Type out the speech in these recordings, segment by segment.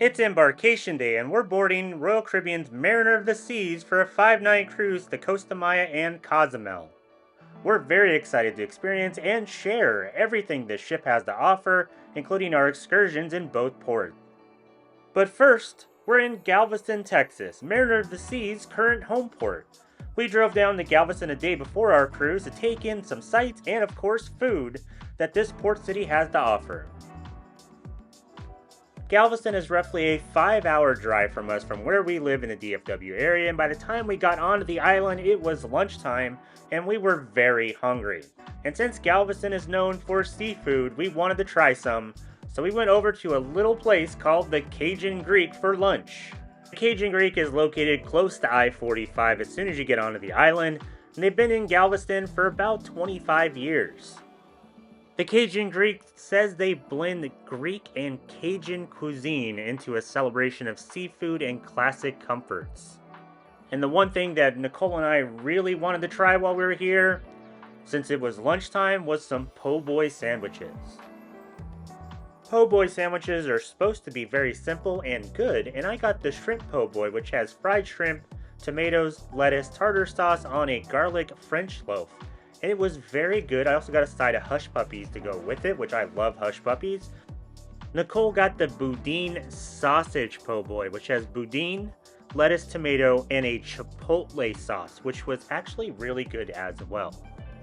It's Embarkation Day, and we're boarding Royal Caribbean's Mariner of the Seas for a 5-night cruise to Costa Maya and Cozumel. We're very excited to experience and share everything this ship has to offer, including our excursions in both ports. But first, we're in Galveston, Texas, Mariner of the Sea's current home port. We drove down to Galveston a day before our cruise to take in some sights and, of course, food that this port city has to offer. Galveston is roughly a 5-hour drive from us from where we live in the DFW area, and by the time we got onto the island, it was lunchtime, and we were very hungry. And since Galveston is known for seafood, we wanted to try some, so we went over to a little place called the Cajun Greek for lunch. The Cajun Greek is located close to I-45 as soon as you get onto the island, and they've been in Galveston for about 25 years. The Cajun Greek says they blend Greek and Cajun cuisine into a celebration of seafood and classic comforts. And the one thing that Nicole and I really wanted to try while we were here, since it was lunchtime, was some po' boy sandwiches. Po' boy sandwiches are supposed to be very simple and good, and I got the shrimp po' boy, which has fried shrimp, tomatoes, lettuce, tartar sauce on a garlic French loaf. And it was very good. I also got a side of hush puppies to go with it, which I love hush puppies. Nicole got the boudin sausage po' boy, which has boudin, lettuce, tomato, and a chipotle sauce, which was actually really good as well.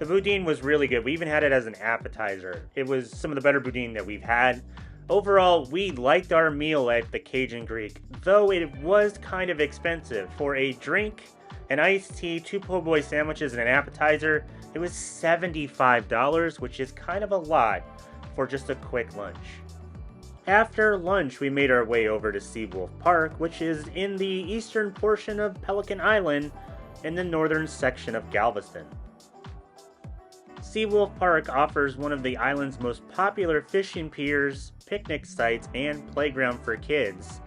The boudin was really good. We even had it as an appetizer. It was some of the better boudin that we've had. Overall, we liked our meal at the Cajun Greek, though it was kind of expensive. For a drink, an iced tea, 2 po' boy sandwiches, and an appetizer, it was $75, which is kind of a lot for just a quick lunch. After lunch, we made our way over to Seawolf Park, which is in the eastern portion of Pelican Island in the northern section of Galveston. Seawolf Park offers one of the island's most popular fishing piers, picnic sites, and playground for kids.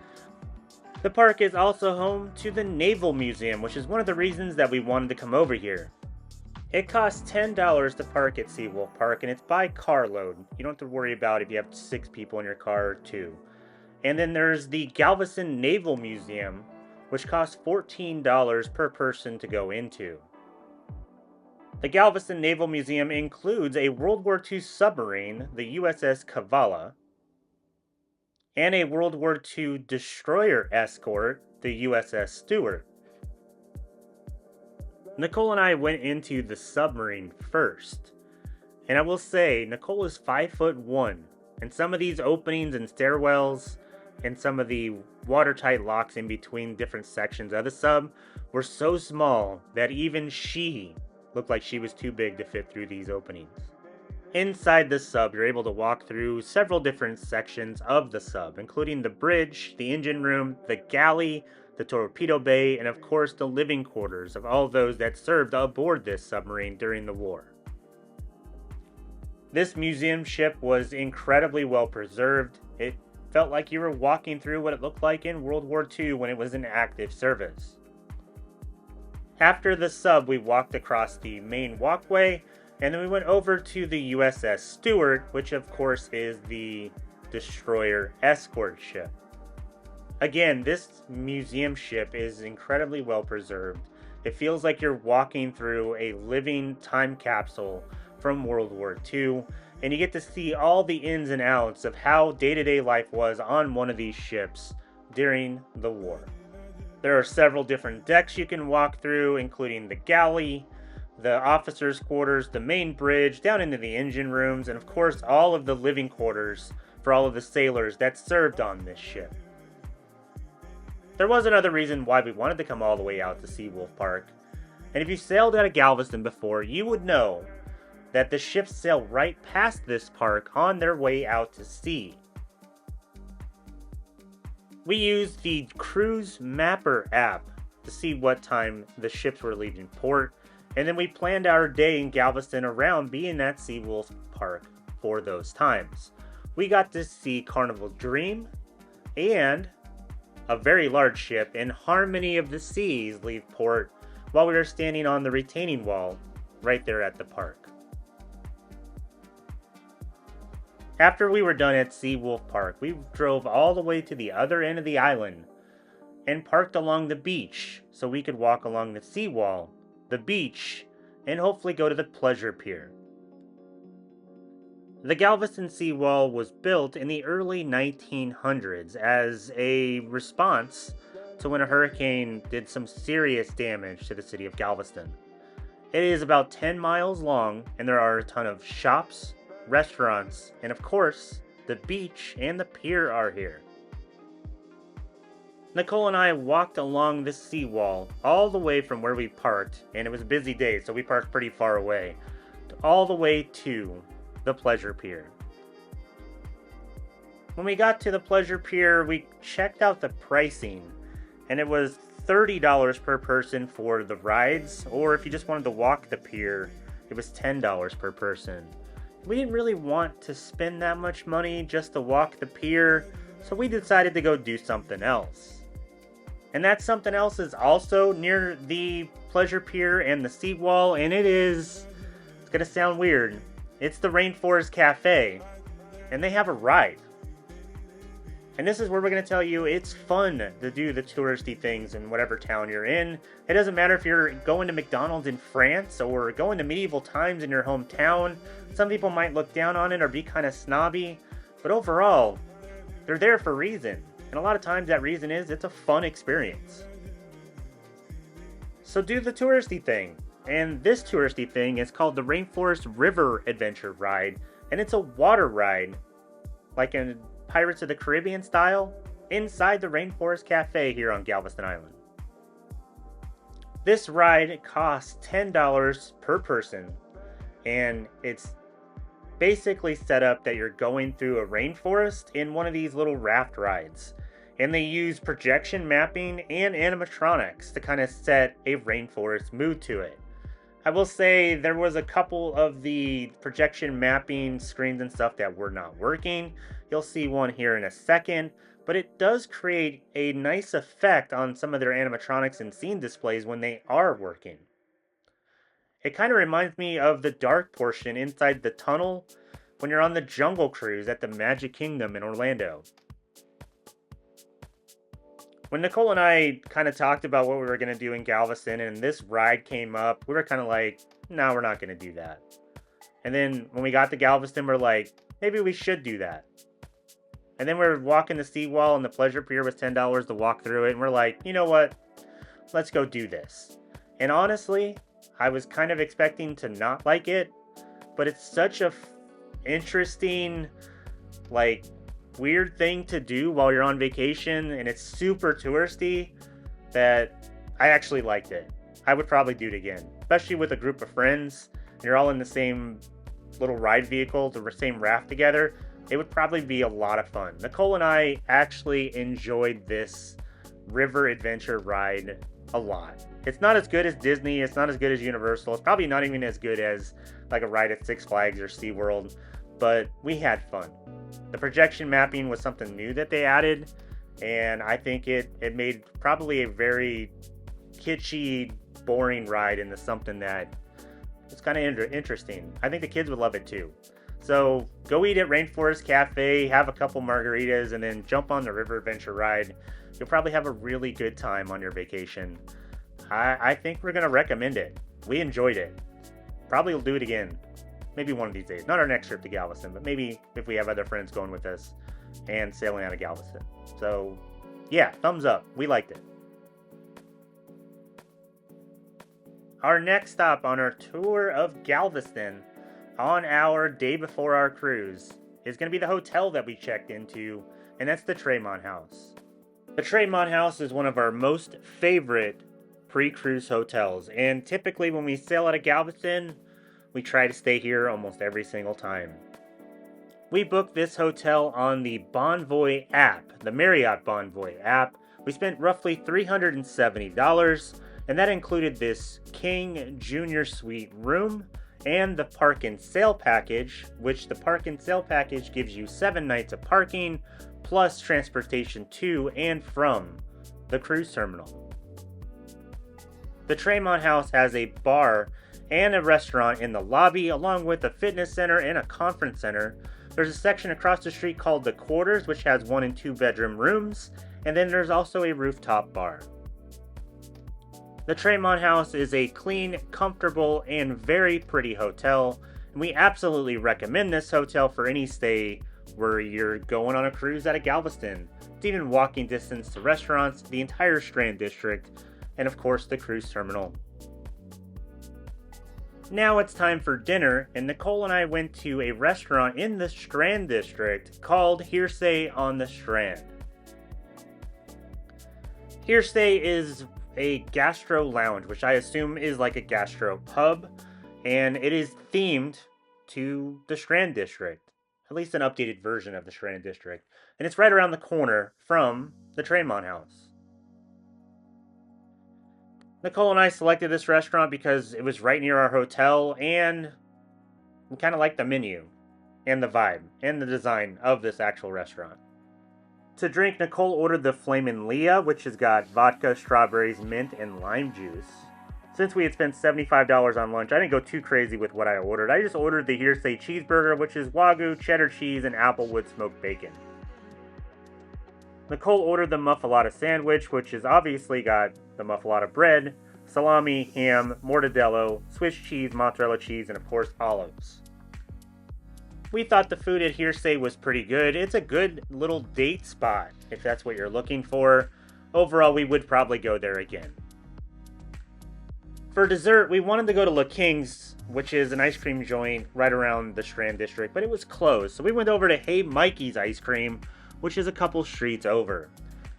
The park is also home to the Naval Museum, which is one of the reasons that we wanted to come over here. It costs $10 to park at Seawolf Park, and it's by carload. You don't have to worry about if you have 6 people in your car or 2. And then there's the Galveston Naval Museum, which costs $14 per person to go into. The Galveston Naval Museum includes a World War II submarine, the USS Cavallo, and a World War II destroyer escort, the USS Stewart. Nicole and I went into the submarine first, and I will say, Nicole is 5'1", and some of these openings and stairwells and some of the watertight locks in between different sections of the sub were so small that even she looked like she was too big to fit through these openings. Inside the sub, you're able to walk through several different sections of the sub, including the bridge, the engine room, the galley, the torpedo bay, and of course the living quarters of all those that served aboard this submarine during the war. This museum ship was incredibly well preserved. It felt like you were walking through what it looked like in World War II when it was in active service. After the sub, we walked across the main walkway, and then we went over to the USS Stewart, which of course is the destroyer escort ship. Again, this museum ship is incredibly well preserved. It feels like you're walking through a living time capsule from World War II, and you get to see all the ins and outs of how day-to-day life was on one of these ships during the war. There are several different decks you can walk through, including the galley, the officers' quarters, the main bridge, down into the engine rooms, and of course all of the living quarters for all of the sailors that served on this ship. There was another reason why we wanted to come all the way out to Seawolf Park, and if you sailed out of Galveston before, you would know that the ships sail right past this park on their way out to sea. We used the Cruise Mapper app to see what time the ships were leaving port, and then we planned our day in Galveston around being at Seawolf Park for those times. We got to see Carnival Dream and a very large ship in Harmony of the Seas leave port while we were standing on the retaining wall right there at the park. After we were done at Seawolf Park, we drove all the way to the other end of the island and parked along the beach so we could walk along the seawall, the beach, and hopefully go to the pleasure pier. The Galveston seawall was built in the early 1900s as a response to when a hurricane did some serious damage to the city of Galveston. It is about 10 miles long, and there are a ton of shops, restaurants, and of course, the beach and the pier are here. Nicole and I walked along the seawall all the way from where we parked, and it was a busy day, so we parked pretty far away, all the way to the pleasure pier. When we got to the pleasure pier, we checked out the pricing, and it was $30 per person for the rides, or if you just wanted to walk the pier, it was $10 per person. We didn't really want to spend that much money just to walk the pier, so we decided to go do something else. And that something else is also near the pleasure pier and the seawall, and it's gonna sound weird, it's the Rainforest Cafe, and they have a ride. And this is where we're going to tell you it's fun to do the touristy things in whatever town you're in. It doesn't matter if you're going to McDonald's in France or going to medieval times in your hometown. Some people might look down on it or be kind of snobby, but overall, they're there for a reason. And a lot of times that reason is it's a fun experience. So do the touristy thing. And this touristy thing is called the Rainforest River Adventure Ride, and it's a water ride, like in Pirates of the Caribbean style, inside the Rainforest Cafe here on Galveston Island. This ride costs $10 per person, and it's basically set up that you're going through a rainforest in one of these little raft rides. And they use projection mapping and animatronics to kind of set a rainforest mood to it. I will say there was a couple of the projection mapping screens and stuff that were not working. You'll see one here in a second, but it does create a nice effect on some of their animatronics and scene displays when they are working. It kind of reminds me of the dark portion inside the tunnel when you're on the Jungle Cruise at the Magic Kingdom in Orlando. When Nicole and I kind of talked about what we were going to do in Galveston and this ride came up, we were kind of like, no, we're not going to do that. And then when we got to Galveston, we're like, maybe we should do that. And then we're walking the seawall and the pleasure pier was $10 to walk through it. And we're like, you know what? Let's go do this. And honestly, I was kind of expecting to not like it, but it's such a interesting, weird thing to do while you're on vacation, and it's super touristy that I actually liked it. I would probably do it again, especially with a group of friends, and you're all in the same little ride vehicle, the same raft together. It would probably be a lot of fun. Nicole and I actually enjoyed this river adventure ride a lot. It's not as good as Disney, it's not as good as Universal, it's probably not even as good as like a ride at Six Flags or SeaWorld, but we had fun. The projection mapping was something new that they added, and I think it made probably a very kitschy, boring ride into something that is kind of interesting. I think the kids would love it too. So go eat at Rainforest Cafe, have a couple margaritas, and then jump on the river adventure ride. You'll probably have a really good time on your vacation. I think we're going to recommend it. We enjoyed it. Probably will do it again. Maybe one of these days. Not our next trip to Galveston, but maybe if we have other friends going with us and sailing out of Galveston. So, yeah, thumbs up. We liked it. Our next stop on our tour of Galveston on our day before our cruise is going to be the hotel that we checked into, and that's the Tremont House. The Tremont House is one of our most favorite pre-cruise hotels, and typically when we sail out of Galveston, we try to stay here almost every single time. We booked this hotel on the Bonvoy app, the Marriott Bonvoy app. We spent roughly $370, and that included this King Junior Suite room and the Park and Sail package, which the Park and Sail package gives you 7 nights of parking, plus transportation to and from the cruise terminal. The Tremont House has a bar and a restaurant in the lobby, along with a fitness center and a conference center, There's a section across the street called the Quarters, which has 1 and 2 bedroom rooms, and then there's also a rooftop bar. The Tremont House is a clean, comfortable, and very pretty hotel, and we absolutely recommend this hotel for any stay where you're going on a cruise out of Galveston. It's even walking distance to restaurants, the entire Strand District, and of course the cruise terminal. Now it's time for dinner, and Nicole and I went to a restaurant in the Strand District called Hearsay on the Strand. Hearsay is a gastro lounge, which I assume is like a gastro pub, and it is themed to the Strand District, at least an updated version of the Strand District, and it's right around the corner from the Tremont House. Nicole and I selected this restaurant because it was right near our hotel, and we kind of liked the menu, and the vibe, and the design of this actual restaurant. To drink, Nicole ordered the Flamin' Leah, which has got vodka, strawberries, mint, and lime juice. Since we had spent $75 on lunch, I didn't go too crazy with what I ordered. I just ordered the Hearsay cheeseburger, which is Wagyu, cheddar cheese, and applewood smoked bacon. Nicole ordered the muffalata sandwich, which has obviously got the muffalata bread, salami, ham, mortadello, Swiss cheese, mozzarella cheese, and of course olives. We thought the food at Hearsay was pretty good. It's a good little date spot, if that's what you're looking for. Overall, we would probably go there again. For dessert, we wanted to go to Le King's, which is an ice cream joint right around the Strand District, but it was closed. So we went over to Hey Mikey's Ice Cream, which is a couple streets over.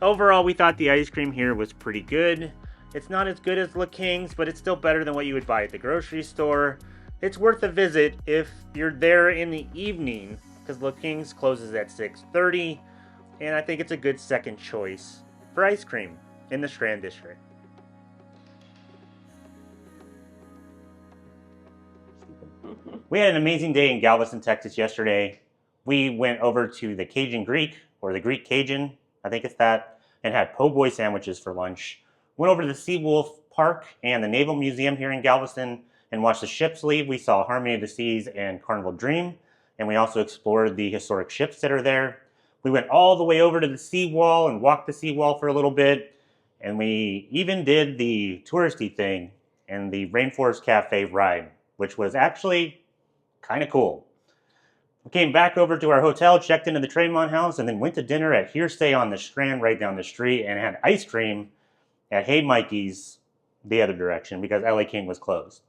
Overall, we thought the ice cream here was pretty good. It's not as good as Le King's, but it's still better than what you would buy at the grocery store. It's worth a visit if you're there in the evening, because Le King's closes at 6:30, and I think it's a good second choice for ice cream in the Strand District. We had an amazing day in Galveston, Texas yesterday. We went over to the Cajun Greek, or the Greek Cajun, I think it's that, and had po' boy sandwiches for lunch. Went over to the Seawolf Park and the Naval Museum here in Galveston and watched the ships leave. We saw Harmony of the Seas and Carnival Dream, and we also explored the historic ships that are there. We went all the way over to the seawall and walked the seawall for a little bit, and we even did the touristy thing and the Rainforest Cafe ride, which was actually kind of cool. We came back over to our hotel, checked into the Tremont House, and then went to dinner at Hearsay on the Strand right down the street and had ice cream at Hey Mikey's the other direction because LA King was closed.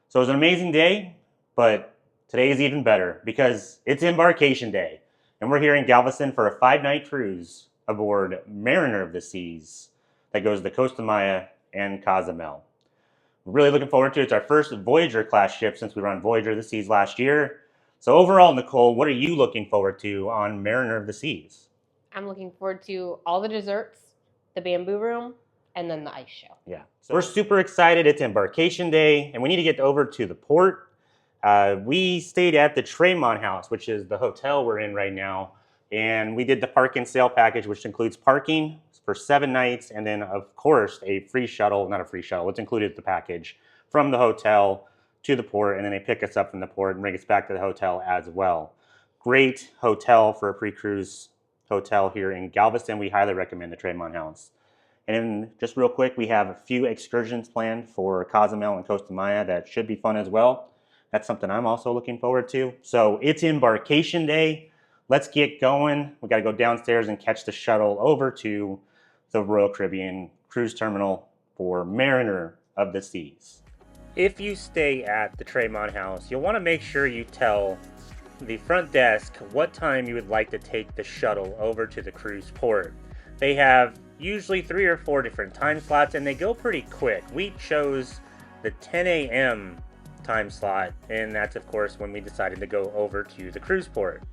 So it was an amazing day, but today is even better because it's Embarkation Day, and we're here in Galveston for a 5-night cruise aboard Mariner of the Seas that goes to Costa Maya and Cozumel. We're really looking forward to it. It's our first Voyager-Class ship since we were on Voyager of the Seas last year. So overall, Nicole, what are you looking forward to on Mariner of the Seas? I'm looking forward to all the desserts, the bamboo room, and then the ice show. Yeah. So we're super excited. It's Embarkation Day, and we need to get over to the port. We stayed at the Tremont House, which is the hotel we're in right now, and we did the park and sail package, which includes parking for 7 nights, and then, of course, a free shuttle, not a free shuttle, it's included in the package, from the hotel to the port, and then they pick us up from the port and bring us back to the hotel as well. Great hotel for a pre-cruise hotel here in Galveston. We highly recommend the Tremont House. And just real quick, we have a few excursions planned for Cozumel and Costa Maya that should be fun as well. That's something I'm also looking forward to. So it's Embarkation Day. Let's get going. We got to go downstairs and catch the shuttle over to the Royal Caribbean Cruise Terminal for Mariner of the Seas. If you stay at the Tremont House, you'll want to make sure you tell the front desk what time you would like to take the shuttle over to the cruise port. They have usually 3 or 4 different time slots, and they go pretty quick. We chose the 10 a.m. time slot, and that's of course when we decided to go over to the cruise port.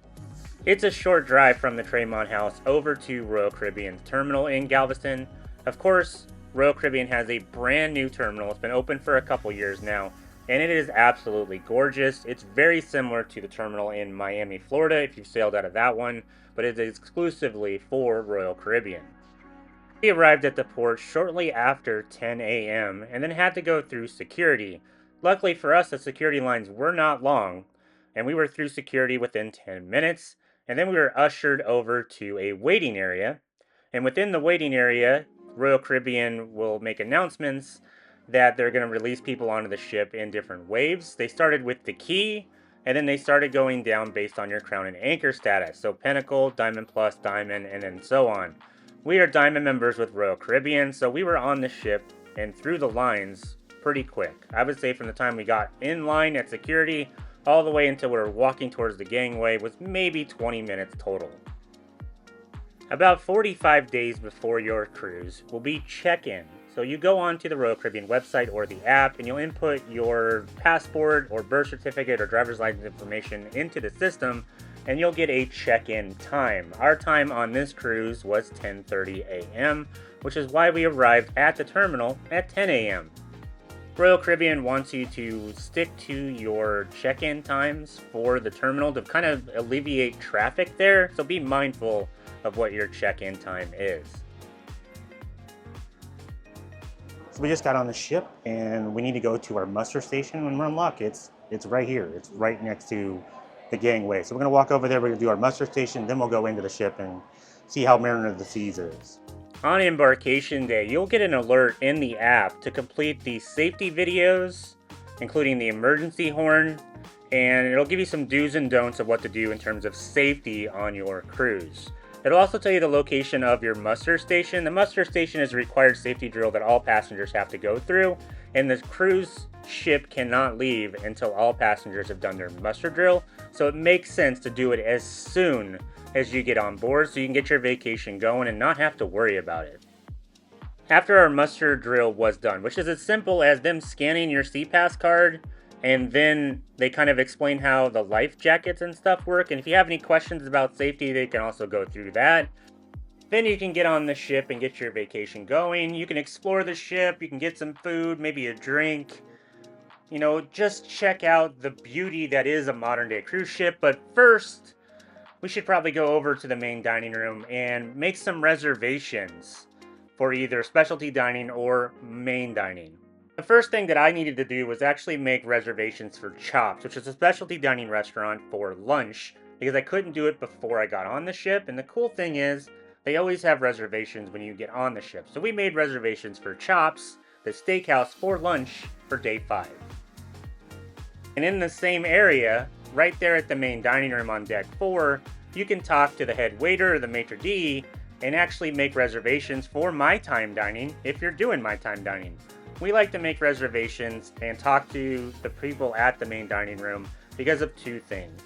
It's a short drive from the Tremont House over to Royal Caribbean Terminal in Galveston. Of course, Royal Caribbean has a brand new terminal. It's been open for a couple years now, and it is absolutely gorgeous. It's very similar to the terminal in Miami, Florida, if you've sailed out of that one, but it is exclusively for Royal Caribbean. We arrived at the port shortly after 10 a.m. and then had to go through security. Luckily for us, the security lines were not long, and we were through security within 10 minutes, and then we were ushered over to a waiting area. And within the waiting area, Royal Caribbean will make announcements that they're going to release people onto the ship in different waves. They started with the key, and then they started going down based on your crown and anchor status. So Pinnacle, Diamond Plus, Diamond, and then so on. We are Diamond members with Royal Caribbean, so we were on the ship and through the lines pretty quick. I would say from the time we got in line at security all the way until we were walking towards the gangway was maybe 20 minutes total. About 45 days before your cruise will be check-in. So you go onto the Royal Caribbean website or the app and you'll input your passport or birth certificate or driver's license information into the system and you'll get a check-in time. Our time on this cruise was 10:30 a.m., which is why we arrived at the terminal at 10 a.m. Royal Caribbean wants you to stick to your check-in times for the terminal to kind of alleviate traffic there, so be mindful of what your check-in time is. So we just got on the ship and we need to go to our muster station. When we're on lock, it's right here. It's right next to the gangway. So we're gonna walk over there, we're gonna do our muster station, then we'll go into the ship and see how Mariner of the Seas is. On embarkation day, you'll get an alert in the app to complete the safety videos, including the emergency horn, and it'll give you some do's and don'ts of what to do in terms of safety on your cruise. It'll also tell you the location of your muster station. The muster station is a required safety drill that all passengers have to go through, and the cruise ship cannot leave until all passengers have done their muster drill, so it makes sense to do it as soon as you get on board so you can get your vacation going and not have to worry about it. After our muster drill was done, which is as simple as them scanning your SeaPass card, and then they kind of explain how the life jackets and stuff work, and if you have any questions about safety, they can also go through that. Then you can get on the ship and get your vacation going. You can explore the ship, you can get some food, maybe a drink. You know, just check out the beauty that is a modern day cruise ship. But first, we should probably go over to the main dining room and make some reservations for either specialty dining or main dining. The first thing that I needed to do was actually make reservations for Chops, which is a specialty dining restaurant for lunch, because I couldn't do it before I got on the ship. And the cool thing is, they always have reservations when you get on the ship. So we made reservations for Chops, the steakhouse, for lunch for day 5. And in the same area, right there at the main dining room on deck 4, you can talk to the head waiter or the maitre d' and actually make reservations for my time dining if you're doing my time dining. We like to make reservations and talk to the people at the main dining room because of 2 things.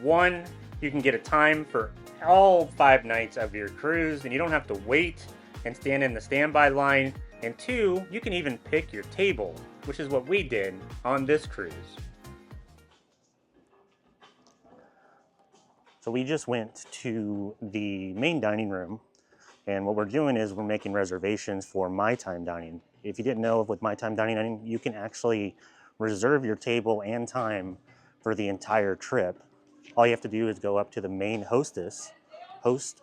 1, you can get a time for all 5 nights of your cruise and you don't have to wait and stand in the standby line. And 2, you can even pick your table, which is what we did on this cruise. So we just went to the main dining room, and what we're doing is we're making reservations for my time dining. If you didn't know, with my time dining, you can actually reserve your table and time for the entire trip. All you have to do is go up to the main host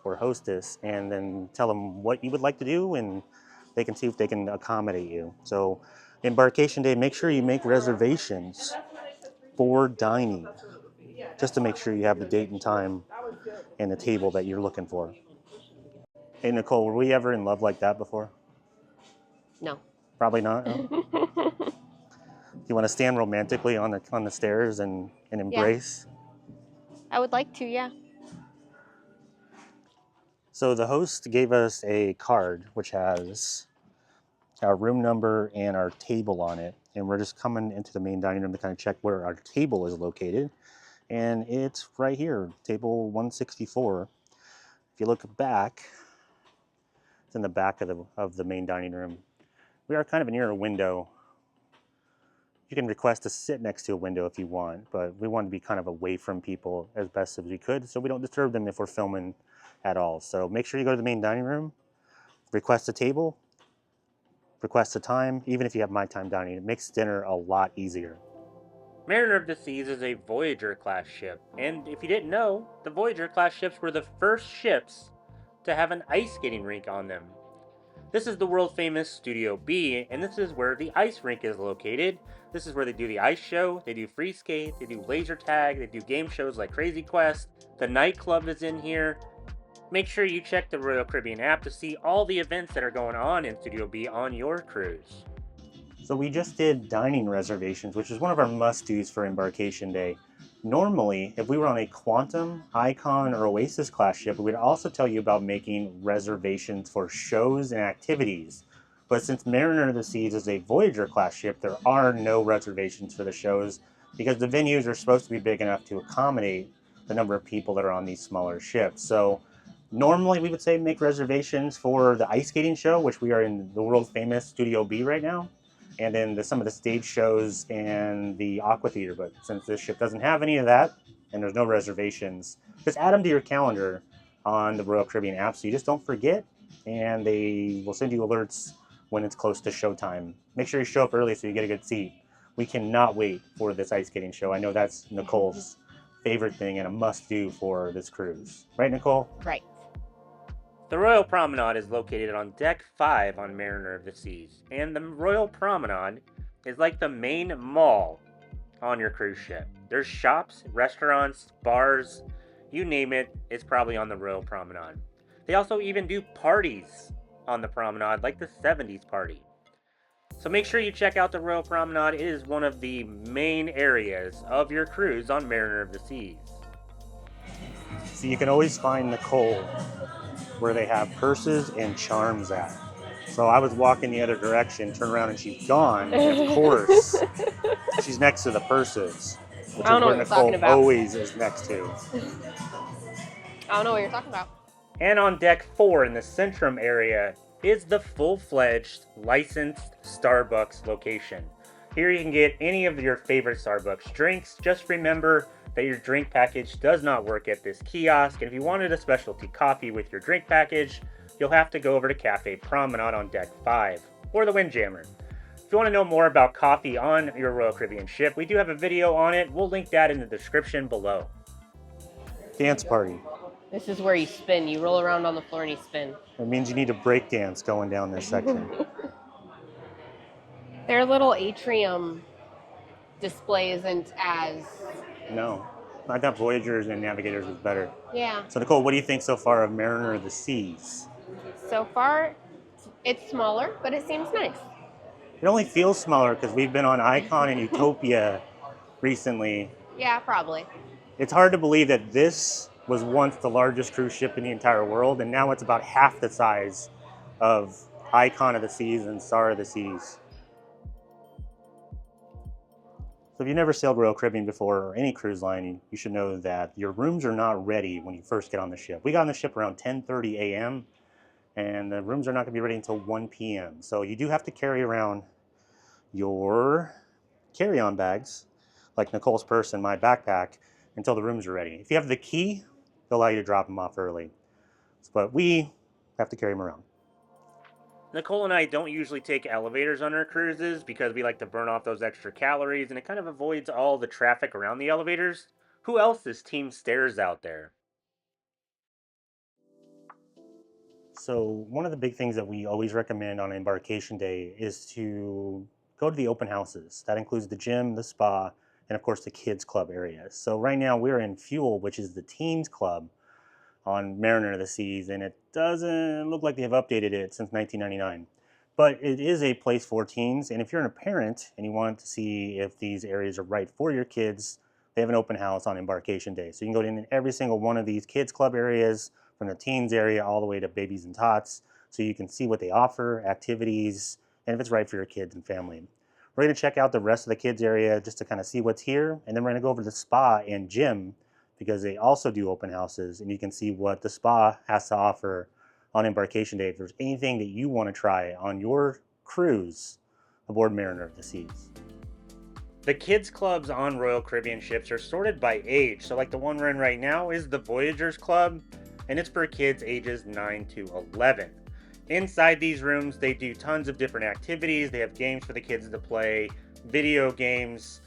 or hostess, and then tell them what you would like to do, and they can see if they can accommodate you. So embarkation day, make sure you make reservations for dining, just to make sure you have the date and time and the table that you're looking for. Hey Nicole, were we ever in love like that before? No. Probably not. No? You want to stand romantically on the stairs and embrace? I would like to, yeah. So the host gave us a card which has our room number and our table on it, and we're just coming into the main dining room to kind of check where our table is located, and it's right here, table 164. If you look back, it's in the back of the main dining room. We are kind of near a window. You can request to sit next to a window if you want, but we want to be kind of away from people as best as we could, so we don't disturb them if we're filming at all. So make sure you go to the main dining room, request a table, request a time. Even if you have my time dining, it makes dinner a lot easier. Mariner of the Seas is a Voyager-Class ship, and if you didn't know, the Voyager-Class ships were the first ships to have an ice skating rink on them. This is the world famous Studio B, and this is where the ice rink is located. This is where they do the ice show, they do free skate, they do laser tag, they do game shows like Crazy Quest. The nightclub is in here. Make sure you check the Royal Caribbean app to see all the events that are going on in Studio B on your cruise. So we just did dining reservations, which is one of our must-dos for Embarkation Day. Normally, if we were on a Quantum, Icon, or Oasis class ship, we would also tell you about making reservations for shows and activities. But since Mariner of the Seas is a Voyager-Class ship, there are no reservations for the shows because the venues are supposed to be big enough to accommodate the number of people that are on these smaller ships. So normally we would say make reservations for the ice skating show, which we are in the world famous Studio B right now, and then some of the stage shows and the aqua theater. But since this ship doesn't have any of that and there's no reservations, just add them to your calendar on the Royal Caribbean app so you just don't forget, and they will send you alerts when it's close to showtime. Make sure you show up early so you get a good seat. We cannot wait for this ice skating show. I know that's Nicole's favorite thing and a must-do for this cruise. Right, Nicole? Right. The Royal Promenade is located on Deck 5 on Mariner of the Seas, and the Royal Promenade is like the main mall on your cruise ship. There's shops, restaurants, bars, you name it, it's probably on the Royal Promenade. They also even do parties on the promenade, like the 70s party. So make sure you check out the Royal Promenade. It is one of the main areas of your cruise on Mariner of the Seas. So you can always find Nicole where they have purses and charms at. So I was walking the other direction, turned around and she's gone. And of course, she's next to the purses, which I don't is know where what you're talking Nicole about. always is next to. I don't know what you're talking about. And on Deck 4 in the Centrum area is the full-fledged licensed Starbucks location. Here you can get any of your favorite Starbucks drinks. Just remember that your drink package does not work at this kiosk, and if you wanted a specialty coffee with your drink package, you'll have to go over to Cafe Promenade on Deck 5, or the Windjammer. If you want to know more about coffee on your Royal Caribbean ship, we do have a video on it. We'll link that in the description below. Dance party. This is where you spin. You roll around on the floor and you spin. It means you need a break dance going down this section. Their little atrium display isn't as... No, I thought Voyagers and Navigators was better. Yeah. So Nicole, what do you think so far of Mariner of the Seas? So far, it's smaller, but it seems nice. It only feels smaller because we've been on Icon and Utopia recently. Yeah, probably. It's hard to believe that this was once the largest cruise ship in the entire world, and now it's about half the size of Icon of the Seas and Star of the Seas. So if you've never sailed Royal Caribbean before, or any cruise line, you should know that your rooms are not ready when you first get on the ship. We got on the ship around 10:30 a.m., and the rooms are not going to be ready until 1 p.m. So you do have to carry around your carry-on bags, like Nicole's purse and my backpack, until the rooms are ready. If you have the key, they'll allow you to drop them off early. But we have to carry them around. Nicole and I don't usually take elevators on our cruises because we like to burn off those extra calories, and it kind of avoids all the traffic around the elevators. Who else is Team Stairs out there? So one of the big things that we always recommend on Embarkation Day is to go to the open houses. That includes the gym, the spa, and of course the kids club areas. So right now we're in Fuel, which is the teens club on Mariner of the Seas, and it doesn't look like they've updated it since 1999. But it is a place for teens, and if you're a parent and you want to see if these areas are right for your kids, they have an open house on Embarkation Day. So you can go in every single one of these kids club areas, from the teens area all the way to babies and tots, so you can see what they offer, activities, and if it's right for your kids and family. We're going to check out the rest of the kids area just to kind of see what's here, and then we're going to go over to the spa and gym because they also do open houses, and you can see what the spa has to offer on Embarkation Day if there's anything that you want to try on your cruise aboard Mariner of the Seas. The kids clubs on Royal Caribbean ships are sorted by age, so like the one we're in right now is the Voyagers Club, and it's for kids ages 9 to 11. Inside these rooms, they do tons of different activities. They have games for the kids to play, video games.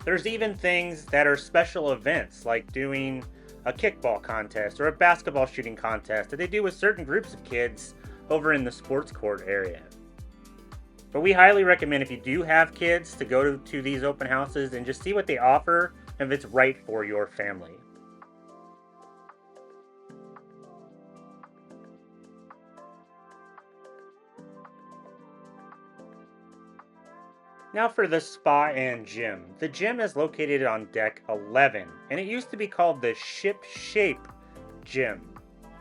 There's even things that are special events, like doing a kickball contest or a basketball shooting contest that they do with certain groups of kids over in the sports court area. But we highly recommend, if you do have kids, to go to these open houses and just see what they offer and if it's right for your family. Now for the spa and gym. The gym is located on deck 11, and it used to be called the Ship Shape Gym.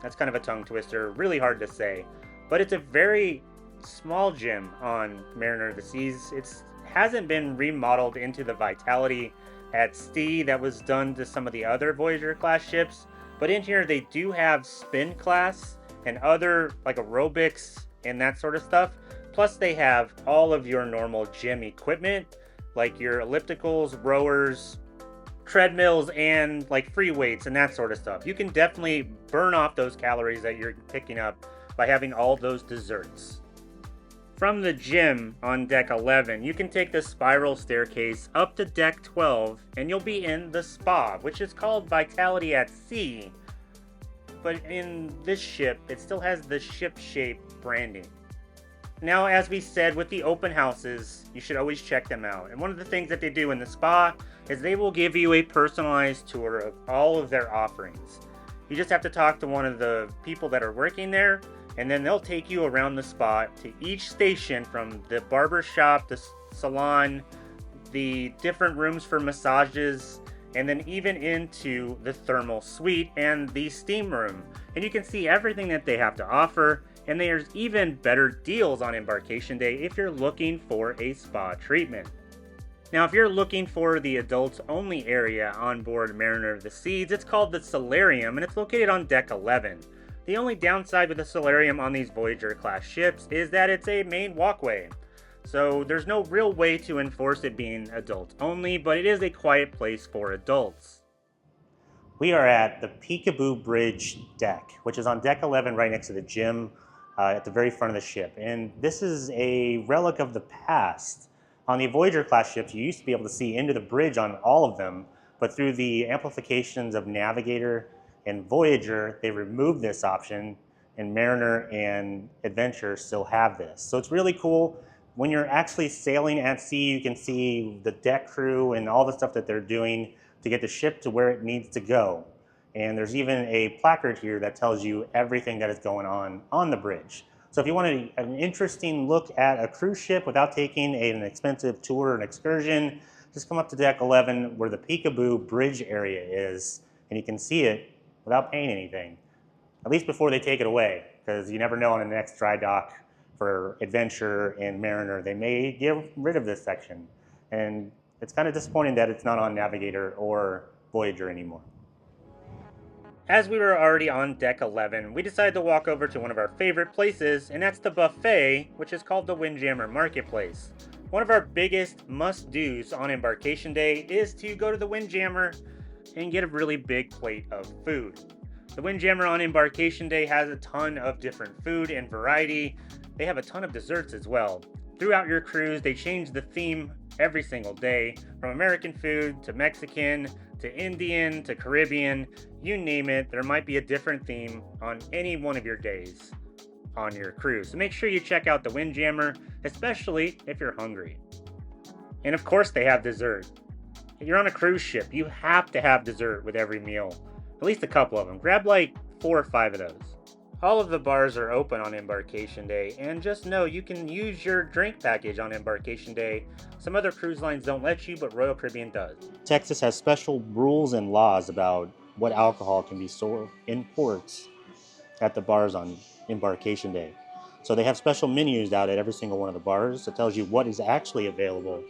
That's kind of a tongue twister, really hard to say. But it's a very small gym on Mariner of the Seas. It hasn't been remodeled into the Vitality at sea that was done to some of the other Voyager-Class ships. But in here they do have spin class and other like aerobics and that sort of stuff. Plus they have all of your normal gym equipment, like your ellipticals, rowers, treadmills, and like free weights and that sort of stuff. You can definitely burn off those calories that you're picking up by having all those desserts. From the gym on deck 11, you can take the spiral staircase up to deck 12 and you'll be in the spa, which is called Vitality at Sea. But in this ship, it still has the Ship Shape branding. Now, as we said, with the open houses, you should always check them out. And one of the things that they do in the spa is they will give you a personalized tour of all of their offerings. You just have to talk to one of the people that are working there, and then they'll take you around the spa to each station, from the barber shop, the salon, the different rooms for massages, and then even into the thermal suite and the steam room. And you can see everything that they have to offer. And there's even better deals on Embarkation Day if you're looking for a spa treatment. Now, if you're looking for the adults only area on board Mariner of the Seas, it's called the Solarium, and it's located on deck 11. The only downside with the Solarium on these Voyager-Class ships is that it's a main walkway. So there's no real way to enforce it being adults only, but it is a quiet place for adults. We are at the Peekaboo Bridge deck, which is on deck 11 right next to the gym. At the very front of the ship. And this is a relic of the past. On the Voyager-Class ships, you used to be able to see into the bridge on all of them, but through the amplifications of Navigator and Voyager, they removed this option, and Mariner and Adventure still have this. So it's really cool. When you're actually sailing at sea, you can see the deck crew and all the stuff that they're doing to get the ship to where it needs to go. And there's even a placard here that tells you everything that is going on the bridge. So if you want an interesting look at a cruise ship without taking an expensive tour or an excursion, just come up to deck 11 where the Peekaboo Bridge area is, and you can see it without paying anything. At least before they take it away, because you never know on the next dry dock for Adventure and Mariner, they may get rid of this section. And it's kind of disappointing that it's not on Navigator or Voyager anymore. As we were already on deck 11, we decided to walk over to one of our favorite places, and that's the buffet, which is called the Windjammer Marketplace. One of our biggest must-dos on Embarkation Day is to go to the Windjammer and get a really big plate of food. The Windjammer on Embarkation Day has a ton of different food and variety. They have a ton of desserts as well. Throughout your cruise, they change the theme every single day, from American food to Mexican to Indian to Caribbean, you name it, there might be a different theme on any one of your days on your cruise. So make sure you check out the Windjammer, especially if you're hungry. And of course they have dessert. If you're on a cruise ship, you have to have dessert with every meal. At least a couple of them. Grab like 4 or 5 of those. All of the bars are open on Embarkation Day, and just know you can use your drink package on Embarkation Day. Some other cruise lines don't let you, but Royal Caribbean does. Texas has special rules and laws about what alcohol can be sold in ports at the bars on Embarkation Day. So they have special menus out at every single one of the bars that tells you what is actually available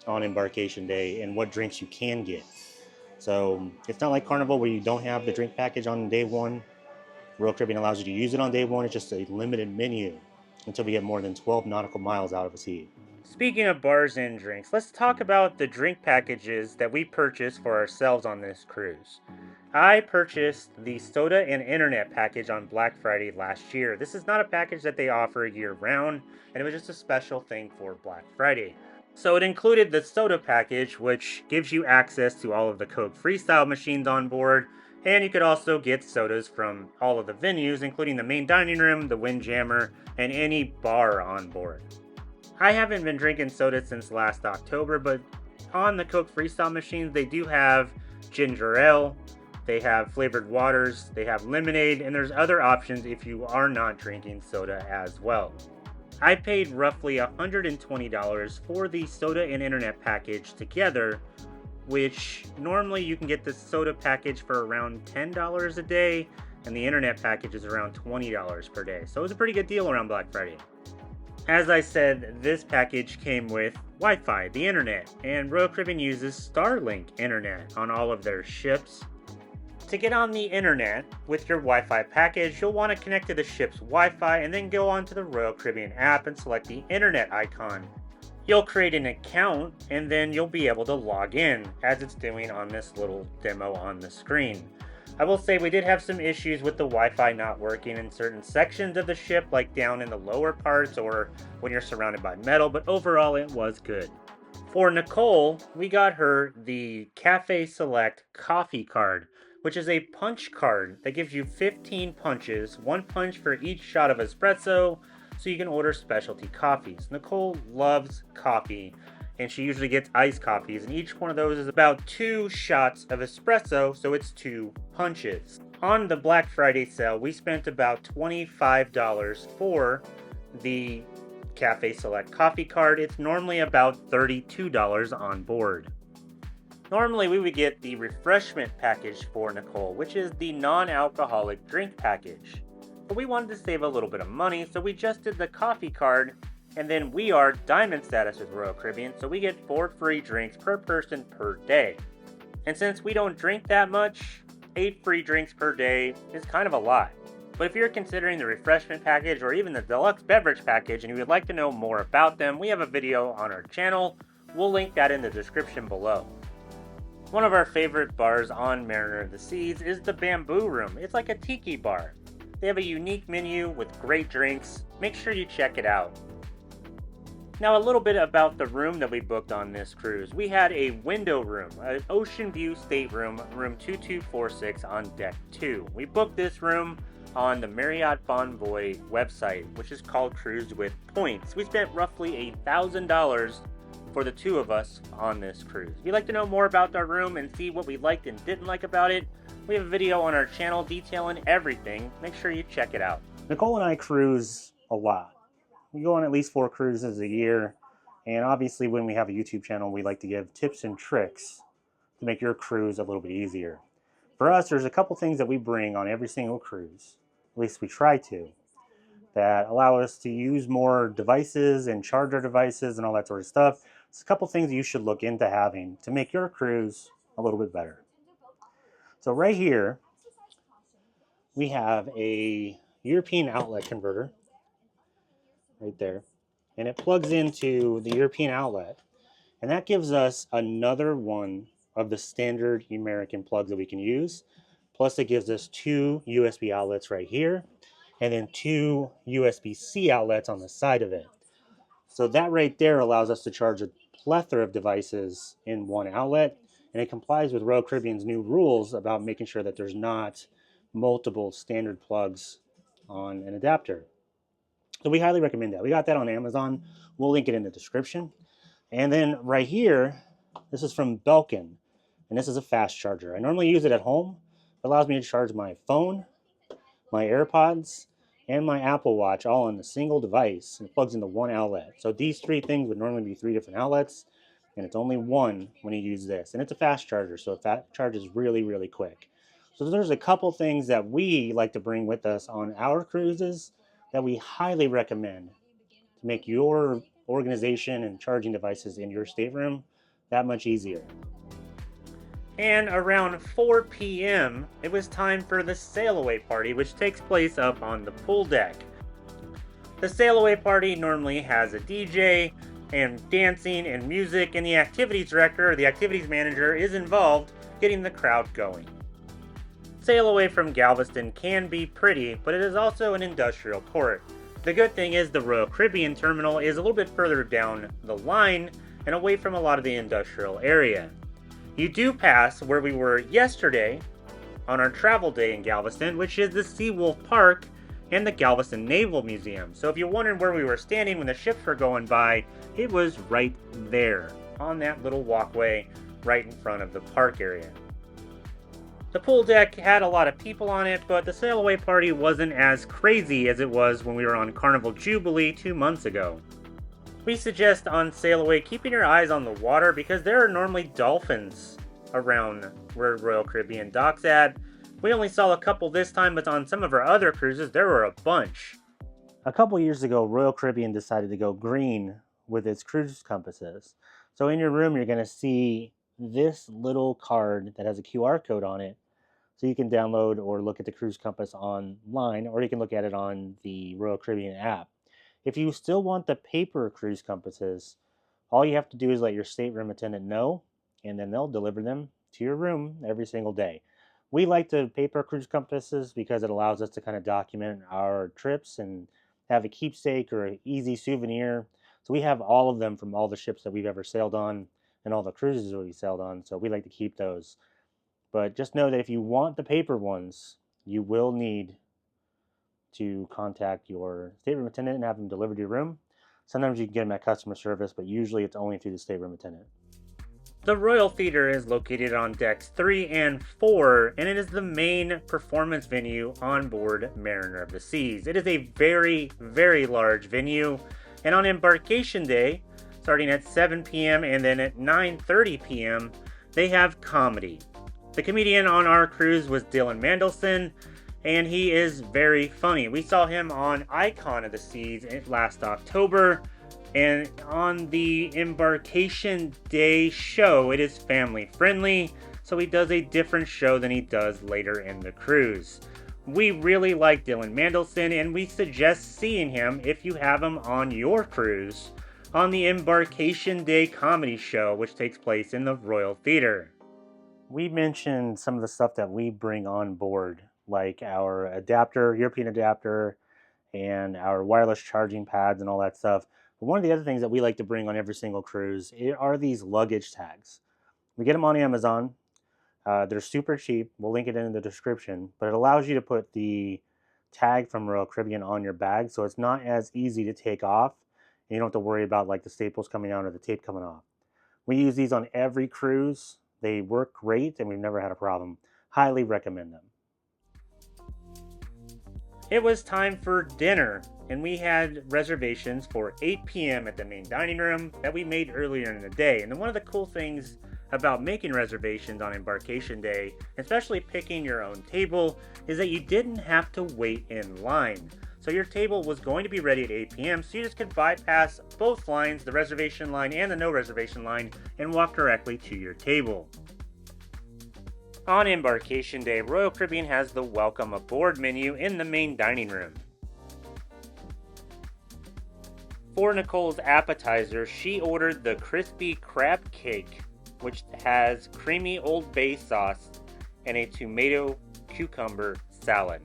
on Embarkation Day and what drinks you can get. So it's not like Carnival where you don't have the drink package on day one. Royal Caribbean allows you to use it on day one. It's just a limited menu until we get more than 12 nautical miles out of a sea. Speaking of bars and drinks, let's talk about the drink packages that we purchased for ourselves on this cruise. I purchased the soda and internet package on Black Friday last year. This is not a package that they offer year-round, and it was just a special thing for Black Friday. So it included the soda package, which gives you access to all of the Coke Freestyle machines on board, And you could also get sodas from all of the venues, including the main dining room, the Windjammer, and any bar on board. I haven't been drinking soda since last October, but on the Coke Freestyle machines, they do have ginger ale, they have flavored waters, they have lemonade, and there's other options if you are not drinking soda as well. I paid roughly $120 for the soda and internet package together, which normally you can get the soda package for around $10 a day, and the internet package is around $20 per day. So it was a pretty good deal around Black Friday. As I said, this package came with Wi-Fi, the internet, and Royal Caribbean uses Starlink internet on all of their ships. To get on the internet with your Wi-Fi package, you'll want to connect to the ship's Wi-Fi and then go onto the Royal Caribbean app and select the internet icon. You'll create an account and then you'll be able to log in, as it's doing on this little demo on the screen. I will say we did have some issues with the Wi-Fi not working in certain sections of the ship, like down in the lower parts or when you're surrounded by metal, but overall it was good. For Nicole, we got her the Cafe Select coffee card, which is a punch card that gives you 15 punches, 1 punch for each shot of espresso, so you can order specialty coffees. Nicole loves coffee, and she usually gets iced coffees, and each one of those is about 2 shots of espresso, so it's 2 punches. On the Black Friday sale, we spent about $25 for the Cafe Select coffee card. It's normally about $32 on board. Normally we would get the refreshment package for Nicole, which is the non-alcoholic drink package. But we wanted to save a little bit of money, so we just did the coffee card, and then we are diamond status with Royal Caribbean, so we get 4 free drinks per person per day. And since we don't drink that much, 8 free drinks per day is kind of a lot. But if you're considering the refreshment package or even the deluxe beverage package and you would like to know more about them, we have a video on our channel. We'll link that in the description below. One of our favorite bars on Mariner of the Seas is the Bamboo Room. It's like a tiki bar. They have a unique menu with great drinks. Make sure you check it out. Now a little bit about the room that we booked on this cruise. We had a window room, an ocean view stateroom, room 2246 on deck 2. We booked this room on the Marriott Bonvoy website, which is called Cruise with Points. We spent roughly $1,000 for the 2 of us on this cruise. If you'd like to know more about our room and see what we liked and didn't like about it, we have a video on our channel detailing everything. Make sure you check it out. Nicole and I cruise a lot. We go on at least 4 cruises a year, and obviously when we have a YouTube channel, we like to give tips and tricks to make your cruise a little bit easier. For us, there's a couple things that we bring on every single cruise, at least we try to, that allow us to use more devices and charge our devices and all that sort of stuff. It's a couple things that you should look into having to make your cruise a little bit better. So right here, we have a European outlet converter right there, and it plugs into the European outlet, and that gives us another one of the standard American plugs that we can use. Plus it gives us 2 USB outlets right here, and then 2 USB-C outlets on the side of it. So that right there allows us to charge a plethora of devices in one outlet, and it complies with Royal Caribbean's new rules about making sure that there's not multiple standard plugs on an adapter. So we highly recommend that. We got that on Amazon. We'll link it in the description. And then right here, this is from Belkin, and this is a fast charger. I normally use it at home. It allows me to charge my phone, my AirPods, and my Apple Watch all on a single device, and it plugs into one outlet. So these 3 things would normally be 3 different outlets, and it's only one when you use this. And it's a fast charger, so it charges really, really quick. So there's a couple things that we like to bring with us on our cruises that we highly recommend to make your organization and charging devices in your stateroom that much easier. And around 4 p.m., it was time for the Sailaway party, which takes place up on the pool deck. The Sailaway party normally has a DJ and dancing and music, and the activities director or the activities manager is involved getting the crowd going. Sailaway from Galveston can be pretty, but it is also an industrial port. The good thing is the Royal Caribbean terminal is a little bit further down the line and away from a lot of the industrial area. You do pass where we were yesterday, on our travel day in Galveston, which is the Seawolf Park and the Galveston Naval Museum. So if you're wondering where we were standing when the ships were going by, it was right there, on that little walkway right in front of the park area. The pool deck had a lot of people on it, but the Sailaway party wasn't as crazy as it was when we were on Carnival Jubilee 2 months ago. We suggest on Sailaway keeping your eyes on the water because there are normally dolphins around where Royal Caribbean docks at. We only saw a couple this time, but on some of our other cruises there were a bunch. A couple years ago, Royal Caribbean decided to go green with its cruise compasses. So in your room, you're going to see this little card that has a QR code on it. So you can download or look at the cruise compass online, or you can look at it on the Royal Caribbean app. If you still want the paper cruise compasses, all you have to do is let your stateroom attendant know, and then they'll deliver them to your room every single day. We like the paper cruise compasses because it allows us to kind of document our trips and have a keepsake or an easy souvenir. So we have all of them from all the ships that we've ever sailed on and all the cruises that we've sailed on, so we like to keep those. But just know that if you want the paper ones, you will need to contact your stateroom attendant and have them delivered to your room. Sometimes you can get them at customer service, but usually it's only through the stateroom attendant. The Royal Theater is located on decks 3 and 4, and it is the main performance venue on board Mariner of the Seas. It is a very, very large venue, and on Embarkation Day, starting at 7 p.m. and then at 9:30 p.m., they have comedy. The comedian on our cruise was Dylan Mandelson, and he is very funny. We saw him on Icon of the Seas last October, and on the Embarkation Day show, it is family friendly, so he does a different show than he does later in the cruise. We really like Dylan Mandelson, and we suggest seeing him if you have him on your cruise on the Embarkation Day comedy show, which takes place in the Royal Theater. We mentioned some of the stuff that we bring on board, like our adapter, European adapter, and our wireless charging pads and all that stuff. But one of the other things that we like to bring on every single cruise are these luggage tags. We get them on Amazon. They're super cheap. We'll link it in the description. But it allows you to put the tag from Royal Caribbean on your bag, so it's not as easy to take off. And you don't have to worry about like the staples coming out or the tape coming off. We use these on every cruise. They work great, and we've never had a problem. Highly recommend them. It was time for dinner, and we had reservations for 8 p.m. at the main dining room that we made earlier in the day. And one of the cool things about making reservations on Embarkation Day, especially picking your own table, is that you didn't have to wait in line. So your table was going to be ready at 8 p.m., so you just could bypass both lines, the reservation line and the no reservation line, and walk directly to your table. On Embarkation Day, Royal Caribbean has the Welcome Aboard menu in the main dining room. For Nicole's appetizer, she ordered the crispy crab cake, which has creamy Old Bay sauce and a tomato cucumber salad.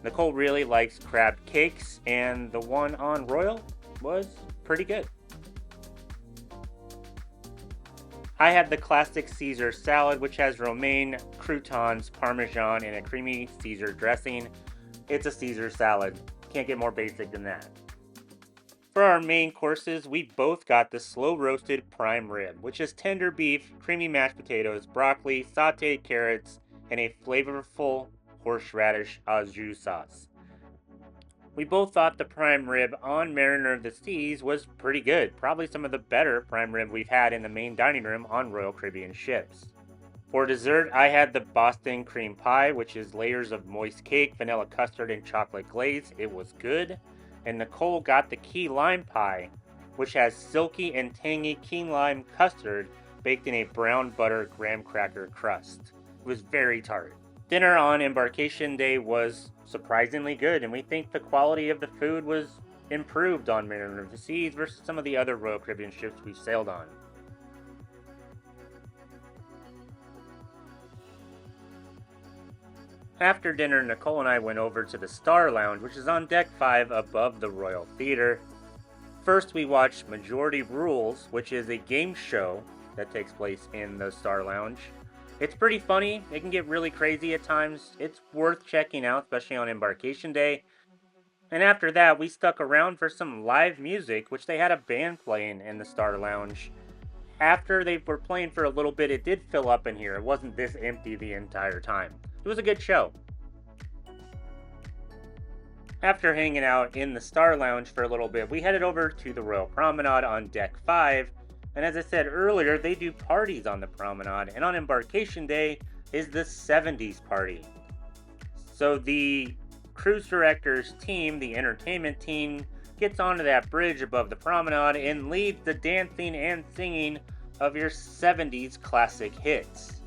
Nicole really likes crab cakes, and the one on Royal was pretty good. I had the classic Caesar salad, which has romaine, croutons, parmesan, and a creamy Caesar dressing. It's a Caesar salad. Can't get more basic than that. For our main courses, we both got the slow roasted prime rib, which is tender beef, creamy mashed potatoes, broccoli, sauteed carrots, and a flavorful horseradish au jus sauce. We both thought the prime rib on Mariner of the Seas was pretty good, probably some of the better prime rib we've had in the main dining room on Royal Caribbean ships. For dessert, I had the Boston cream pie, which is layers of moist cake, vanilla custard, and chocolate glaze. It was good. And Nicole got the key lime pie, which has silky and tangy key lime custard baked in a brown butter graham cracker crust. It was very tart. Dinner on Embarkation Day was surprisingly good, and we think the quality of the food was improved on Mariner of the Seas versus some of the other Royal Caribbean ships we've sailed on. After dinner, Nicole and I went over to the Star Lounge, which is on Deck 5 above the Royal Theater. First, we watched Majority Rules, which is a game show that takes place in the Star Lounge. It's pretty funny. It can get really crazy at times. It's worth checking out, especially on Embarkation Day. And after that, we stuck around for some live music, which they had a band playing in the Star Lounge. After they were playing for a little bit, it did fill up in here. It wasn't this empty the entire time. It was a good show. After hanging out in the Star Lounge for a little bit, we headed over to the Royal Promenade on Deck 5. And as I said earlier, they do parties on the Promenade. And on Embarkation Day is the 70s party. So the cruise director's team, the entertainment team, gets onto that bridge above the promenade and leads the dancing and singing of your 70s classic hits.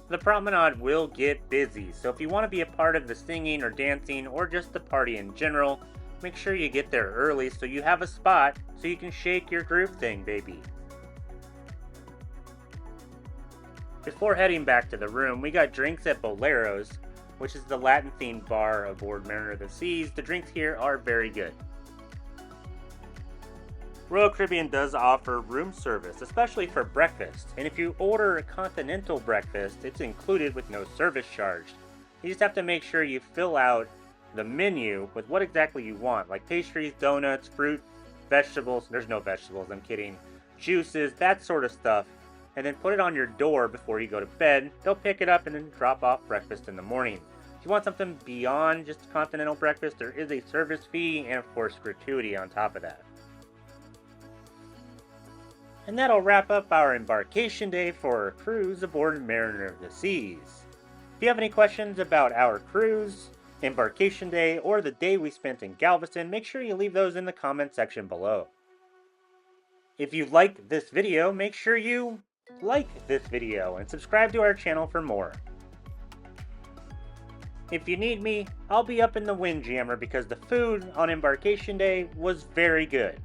The promenade will get busy, so if you want to be a part of the singing or dancing or just the party in general, make sure you get there early so you have a spot so you can shake your groove thing, baby. Before heading back to the room, we got drinks at Bolero's, which is the Latin-themed bar aboard Mariner of the Seas. The drinks here are very good. Royal Caribbean does offer room service, especially for breakfast, and if you order a continental breakfast, it's included with no service charge. You just have to make sure you fill out the menu with what exactly you want, like pastries, donuts, fruit, vegetables, there's no vegetables, I'm kidding, juices, that sort of stuff, and then put it on your door before you go to bed. They'll pick it up and then drop off breakfast in the morning. If you want something beyond just a continental breakfast, there is a service fee and of course gratuity on top of that. And that'll wrap up our Embarkation Day for our cruise aboard Mariner of the Seas. If you have any questions about our cruise, Embarkation Day, or the day we spent in Galveston, make sure you leave those in the comment section below. If you liked this video, make sure you like this video and subscribe to our channel for more. If you need me, I'll be up in the Windjammer because the food on Embarkation Day was very good.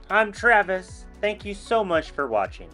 I'm Travis. Thank you so much for watching.